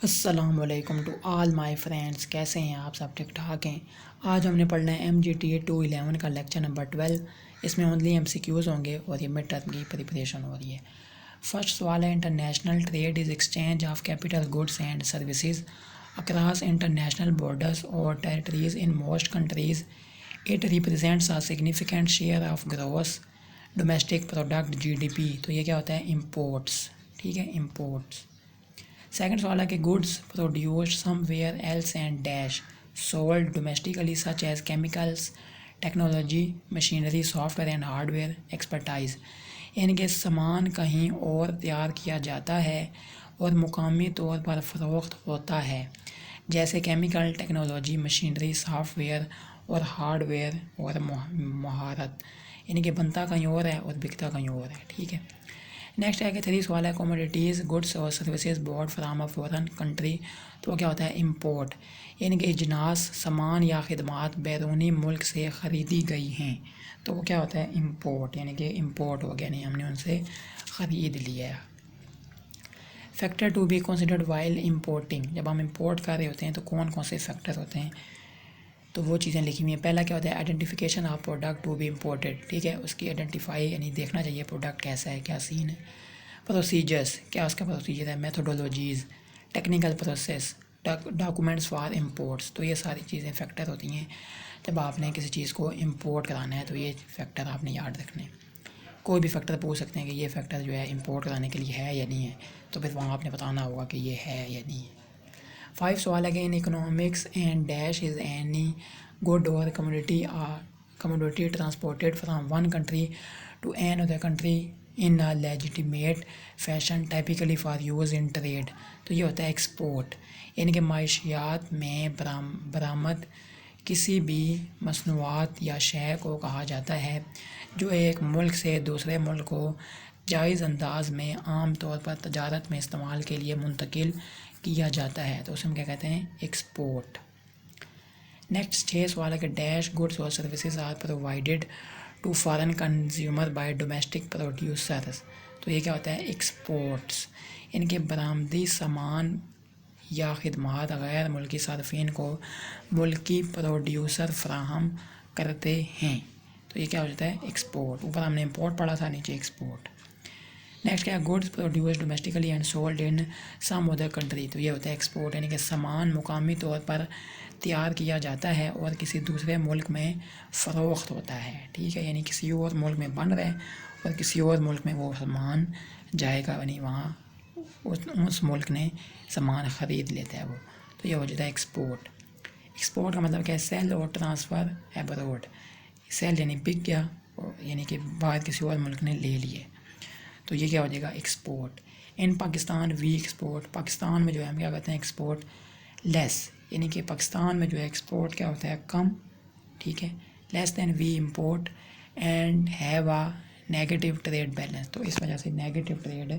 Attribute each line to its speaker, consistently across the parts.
Speaker 1: السلام علیکم to all my friends, کیسے ہیں آپ سب؟ ٹھیک ٹھاک ہیں؟ آج ہم نے پڑھنا ہے MGTA 211 کا لیکچر نمبر 12۔ اس میں اونلی MCQs ہوں گے اور یہ مڈ ٹرم کی پریپریشن ہو رہی ہے۔ فرسٹ سوال ہے، international trade is exchange of capital goods and services across international borders اور territories in most countries. It represents a significant share of gross domestic product GDP۔ تو یہ کیا ہوتا ہے؟ امپورٹس، ٹھیک ہے، امپورٹس۔ سیکنڈ سوال ہے کہ goods produced somewhere else and dash sold domestically such as chemicals technology machinery software and hardware expertise, یعنی کہ سامان کہیں اور تیار کیا جاتا ہے اور مقامی طور پر فروخت ہوتا ہے، جیسے chemical technology machinery soft where اور ہارڈ ویئر اور مہارت، یعنی کہ بنتا کہیں اور ہے اور بکتا کہیں اور ہے، ٹھیک ہے۔ نیکسٹ ہے کہ 3 سوال ہے، کوموڈیٹیز گڈس اور services board from a foreign country. تو وہ کیا ہوتا ہے؟ امپورٹ، یعنی کہ اجناس سامان یا خدمات بیرونی ملک سے خریدی گئی ہیں، تو وہ کیا ہوتا ہے؟ امپورٹ، یعنی کہ امپورٹ ہو گیا، نہیں ہم نے ان سے خرید لیا۔ Factor to be considered while importing, جب ہم امپورٹ کر رہے ہوتے ہیں تو کون کون سے فیکٹر ہوتے ہیں؟ تو وہ چیزیں لکھی ہوئی ہیں۔ پہلا کیا ہوتا ہے؟ Identification of product to be imported, ٹھیک ہے، اس کی آئیڈینٹیفائی یعنی دیکھنا چاہیے پروڈکٹ کیسا ہے، کیا سین ہے۔ پروسیجرس، کیا اس کا پروسیجر ہے۔ Methodologies, technical process, documents for imports, تو یہ ساری چیزیں فیکٹر ہوتی ہیں جب آپ نے کسی چیز کو امپورٹ کرانا ہے، تو یہ فیکٹر آپ نے یاد رکھنے ہیں۔ کوئی بھی فیکٹر پوچھ سکتے ہیں کہ یہ فیکٹر جو ہے امپورٹ کرانے کے لیے ہے یا نہیں ہے، تو پھر وہاں آپ نے بتانا ہوگا کہ یہ ہے یا نہیں ہے۔ 5 سوال ہے کہ in economics and dash is any good اور commodity transported from one country to another country in a legitimate fashion typically for use in trade۔ تو یہ ہوتا ہے ایکسپورٹ، یعنی کہ معیشیات میں برآمد کسی بھی مصنوعات یا شے کو کہا جاتا ہے جو ایک ملک سے دوسرے ملک کو جائز انداز میں عام طور پر تجارت میں استعمال کے لیے منتقل کیا جاتا ہے، تو اسے ہم کیا کہتے ہیں؟ ایکسپورٹ۔ نیکسٹ 6 سوال ہے کہ ڈیش گڈس اور services are provided to foreign consumer by domestic producers. تو یہ کیا ہوتا ہے؟ ایکسپورٹس، یعنی کہ برآمدی سامان یا خدمات غیر ملکی صارفین کو ملکی پروڈیوسر فراہم کرتے ہیں، تو یہ کیا ہو جاتا ہے؟ ایکسپورٹ۔ اوپر ہم نے امپورٹ پڑھا تھا، نیچے ایکسپورٹ۔ نیکسٹ کیا ہے؟ Goods produced domestically and sold in some other country. تو یہ ہوتا ہے ایکسپورٹ، یعنی کہ سامان مقامی طور پر تیار کیا جاتا ہے اور کسی دوسرے ملک میں فروخت ہوتا ہے، ٹھیک ہے، یعنی کسی اور ملک میں بن رہا ہے اور کسی اور ملک میں وہ سامان جائے گا، یعنی وہاں اس ملک نے سامان خرید لیتا ہے وہ، تو یہ ہو جاتا ہے ایکسپورٹ۔ ایکسپورٹ کا مطلب کیا ہے؟ سیل اور ٹرانسفر ایبروڈ۔ سیل یعنی بک گیا، یعنی کہ باہر کسی اور ملک نے لے لیے، تو یہ کیا ہو جائے گا؟ ایکسپورٹ۔ ان پاکستان وی ایکسپورٹ، پاکستان میں جو ہے ہم کیا کہتے ہیں؟ ایکسپورٹ لیس، یعنی کہ پاکستان میں جو ہے ایکسپورٹ کیا ہوتا ہے؟ کم، ٹھیک ہے، less than we import and have a negative trade balance. تو اس وجہ سے نیگیٹو ٹریڈ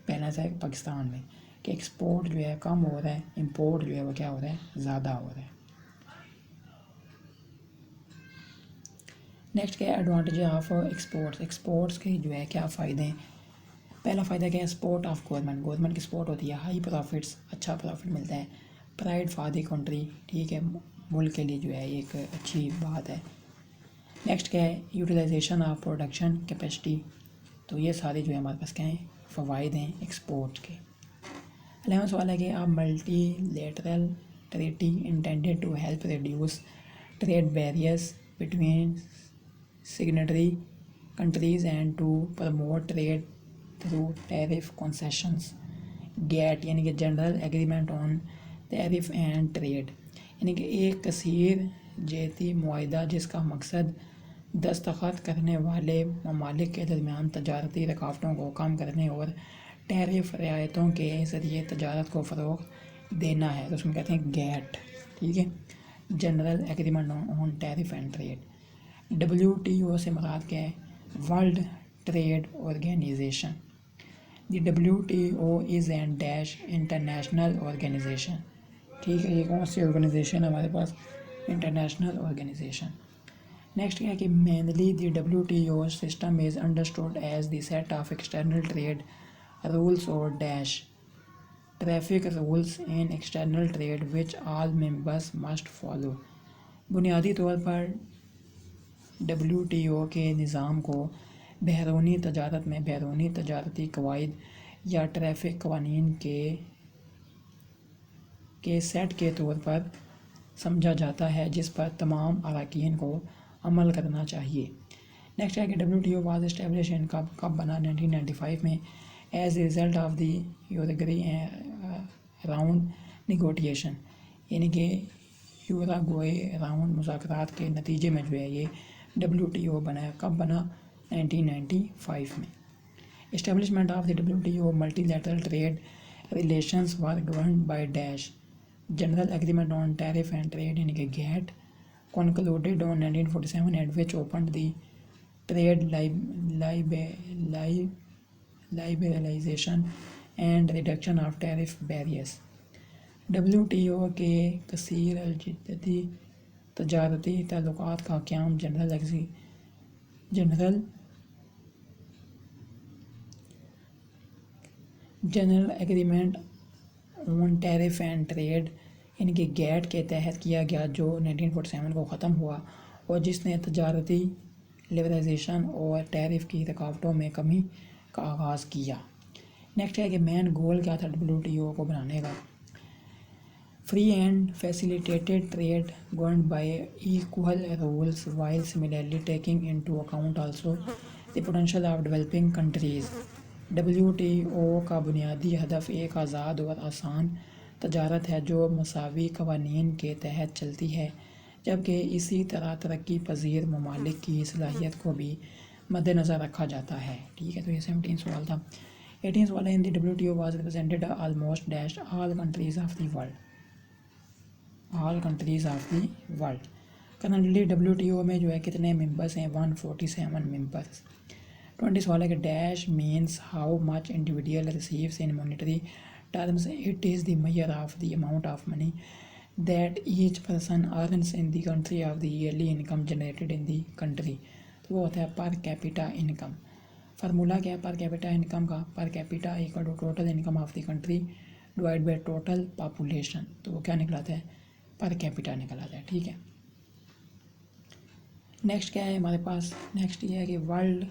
Speaker 1: بیلنس ہے پاکستان میں کہ ایکسپورٹ جو ہے کم ہو رہا ہے، امپورٹ جو ہے وہ کیا ہو رہا ہے؟ زیادہ ہو رہا ہے۔ نیکسٹ کیا ہے؟ ایڈوانٹیج آف ایکسپورٹس، ایکسپورٹس کے جو ہے کیا فائدے ہیں؟ پہلا فائدہ کیا ہے؟ سپورٹ آف گورنمنٹ کی سپورٹ ہوتی ہے، ہائی پروفٹس، اچھا پروفٹ ملتا ہے، پرائڈ فار دی کنٹری، ٹھیک ہے، ملک کے لیے جو ہے ایک اچھی بات ہے۔ نیکسٹ کیا ہے؟ یوٹیلائزیشن آف پروڈکشن کیپیسٹی، تو یہ سارے جو ہے ہمارے پاس کیا ہیں؟ فوائد ہیں ایکسپورٹ کے۔ 11 سوال ہے کہ multilateral treaty intended to help reduce trade barriers between signatory countries and to promote trade through tariff concessions, GATT یعنی کہ general agreement on tariff and trade, یعنی کہ ایک کثیر جہتی معاہدہ جس کا مقصد دستخط کرنے والے ممالک کے درمیان تجارتی رکاوٹوں کو کم کرنے اور ٹیرف رعایتوں کے ذریعے تجارت کو فروغ دینا ہے، تو اس میں کہتے ہیں گیٹ، ٹھیک ہے، general agreement on tariff and trade. WTO سے مراد کیا ہے؟ World trade organization. The WTO is an dash international organization, ٹھیک ہے، یہ کون سی آرگنائزیشن ہے ہمارے پاس؟ International organization. نیکسٹ کیا ہے کہ mainly the WTO system is understood as the set of external trade rules اور dash traffic rules in external trade which all members must follow. بنیادی طور پر WTO کے نظام کو بیرونی تجارت میں بیرونی تجارتی قواعد یا ٹریفک قوانین کے سیٹ کے طور پر سمجھا جاتا ہے جس پر تمام اراکین کو عمل کرنا چاہیے. نیکسٹ ہے کہ WTO واز اسٹیبلش ان کب بنا 1995 میں as a result of the Uruguay round negotiation, یعنی کہ یوروگوئے راؤنڈ مذاکرات کے نتیجے میں جو ہے یہ WTO بنا. کب بنا؟ 1995 میں. Establishment of the WTO multilateral trade relations were governed by dash general agreement on tariff and trade, یعنی کہ GATT concluded on 1947 and which opened the trade liberalization and reduction of tariff barriers. WTO کے کثیر الجہتی تجارتی تعلقات کا قیام general agreement on tariff and trade یعنی کہ گیٹ کے تحت کیا گیا جو 1947 کو ختم ہوا اور جس نے تجارتی لیبرائزیشن اور ٹیرف کی رکاوٹوں میں کمی کا آغاز کیا. نیکسٹ ہے کہ مین گول کیا تھا WTO کو بنانے کا؟ Free and facilitated trade governed by equal rules while similarly taking into account also the potential of developing countries. WTO کا بنیادی ہدف ایک آزاد اور آسان تجارت ہے جو مساوی قوانین کے تحت چلتی ہے، جبکہ اسی طرح ترقی پذیر ممالک کی صلاحیت کو بھی مد نظر رکھا جاتا ہے. ٹھیک ہے، تو یہ 17 سوال تھا. 18 سوال ہے ان دی WTO was represented almost dash all countries of the world. Currently WTO میں جو ہے کتنے ممبرس ہیں؟ 147 ممبرس. 20 سوال ہے کہ dash means how much individual receives in monetary terms. It is the measure of the amount of money that each person earns in the country of the yearly income generated in the country. تو وہ ہوتا ہے پر capita income. Formula کیا ہے پر capita income کا؟ Per capita equal to total income of the country divide by total population. تو وہ کیا نکلاتا ہے؟ پر کیپیٹا نکلاتا ہے. ٹھیک ہے. نیکسٹ کیا ہے ہمارے پاس؟ نیکسٹ یہ ہے کہ world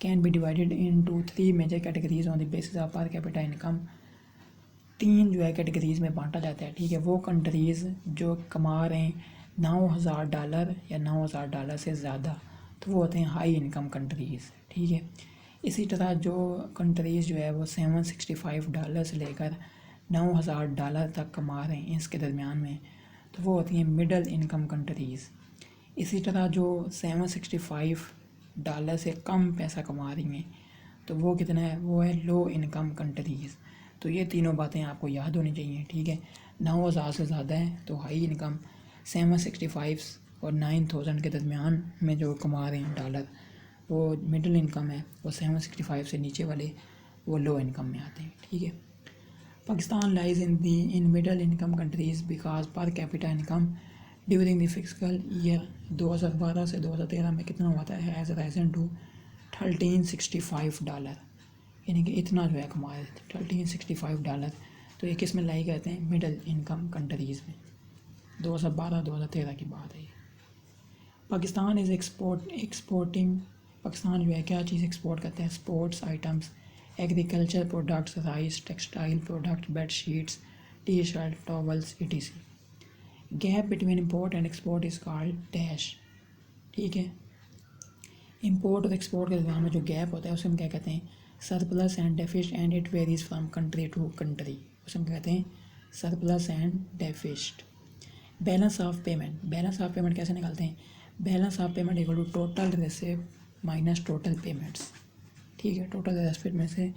Speaker 1: can be divided into 3 major categories on the basis of per capita income. 3 جو ہے کیٹیگریز میں بانٹا جاتا ہے. ٹھیک ہے. وہ کنٹریز جو کما رہے ہیں $9,000 یا $9,000 سے زیادہ، تو وہ ہوتے ہیں ہائی انکم کنٹریز. ٹھیک ہے. اسی طرح جو کنٹریز جو ہے وہ $765 سے لے کر $9,000 تک کما رہے ہیں اس کے درمیان میں، تو وہ ہوتی ہیں مڈل انکم کنٹریز. اسی طرح جو $765 سے کم پیسہ کما رہی ہیں تو وہ کتنا ہے؟ وہ ہے لو انکم کنٹریز. تو یہ تینوں باتیں آپ کو یاد ہونی چاہیے. ٹھیک ہے. 9,000 سے زیادہ ہے تو ہائی انکم، 765 اور 9,000 کے درمیان میں جو کما رہے ہیں ڈالر وہ مڈل انکم ہے، وہ 765 سے نیچے والے وہ لو انکم میں آتے ہیں. ٹھیک ہے. Pakistan lies in middle income countries because per capita income during the fiscal year 2012 سے 2013 میں کتنا ہوتا ہے؟ As risen to $1,365. یعنی کہ اتنا جو ہے کما رہے تھے $1,365. تو یہ کس میں لائی کہتے ہیں؟ مڈل انکم کنٹریز میں. 2012-2013 کی بات ہے. پاکستان از ایکسپورٹنگ. پاکستان جو ہے کیا چیز ایکسپورٹ کرتا ہے؟ Sports items, agriculture products, rice, textile product, bed sheets, T shirt, towels etc. Gap between import and export is called dash. ٹھیک ہے. امپورٹ اور ایکسپورٹ کے درمیان میں جو گیپ ہوتا ہے اسے ہم کیا کہتے ہیں؟ Surplus and deficit and it varies from country to country. اسے ہم کہتے ہیں surplus and deficit. Balance of payment. Balance of payment کیسے نکالتے ہیں؟ Balance of payment equal to total receipt minus total payments. ٹھیک ہے. ٹوٹل ریسیپٹ میں سے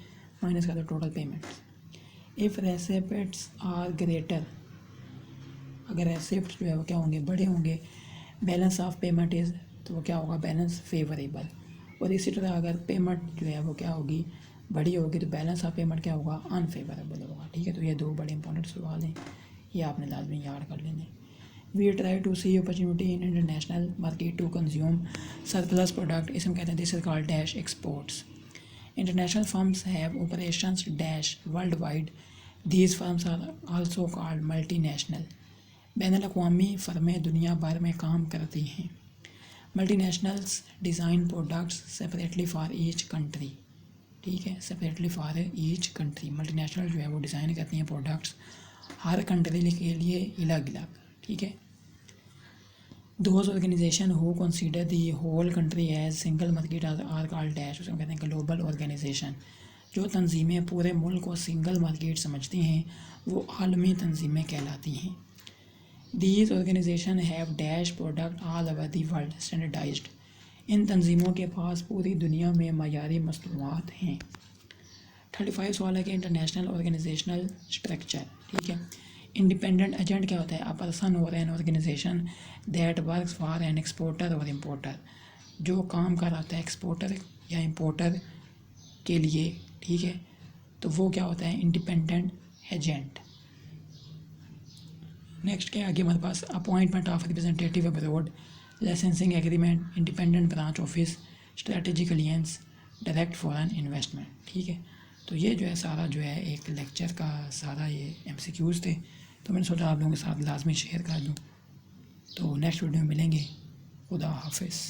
Speaker 1: مائنس کرتے total payments. If receipts are greater, اگر ریسیپٹس جو ہے وہ کیا ہوں گے؟ بڑے ہوں گے. بیلنس آف پیمنٹ از، تو وہ کیا ہوگا؟ Balance favourable. اور اسی طرح اگر پیمنٹ جو ہے وہ کیا ہوگی؟ بڑی ہوگی تو بیلنس آف پیمنٹ کیا ہوگا؟ انفیوریبل ہوگا. ٹھیک ہے. تو یہ 2 بڑے امپورٹنٹ سوال ہیں، یہ آپ نے لازمی یاد کر لینے. We try to see opportunity in international market to consume surplus product. اس میں کہتے ہیں this is called dash exports. International firms have operations dash worldwide these firms are also called multinational. بین الاقوامی فرمیں دنیا بھر میں کام کرتی ہیں. Multinationals design products separately for each country. ٹھیک ہے, separately for each country. Multinational جو ہے وہ ڈیزائن کرتی ہیں پروڈکٹس ہر کنٹری کے لیے الگ الگ. ٹھیک ہے. Those organization who consider the whole country as single market are called dash, اس کو کہتے ہیں گلوبل آرگنائزیشن. جو تنظیمیں پورے ملک کو سنگل مارکیٹ سمجھتی ہیں وہ عالمی تنظیمیں کہلاتی ہیں. These organization have dash product all over the world standardized. ان تنظیموں کے پاس پوری دنیا میں معیاری مصنوعات ہیں. 35 سوال ہے کہ انٹرنیشنل آرگنائزیشنل اسٹرکچر. ٹھیک ہے. انڈیپینڈنٹ ایجنٹ کیا ہوتا ہے؟ A person or an organization that works for an exporter or importer. جو کام کر رہا ہے ایکسپورٹر یا امپورٹر کے لیے. ٹھیک ہے, تو وہ کیا ہوتا ہے؟ Independent agent. نیکسٹ کیا آگے ہمارے پاس؟ Appointment of representative abroad, licensing agreement, independent branch office, strategic alliance, direct foreign investment. ٹھیک ہے, تو یہ جو ہے سارا جو ہے ایک لیکچر کا سارا یہ MCQs تھے, تو میں نے سوچا آپ لوگوں کے ساتھ لازمی شیئر کر دوں. تو نیکسٹ ویڈیو میں ملیں گے. خدا حافظ.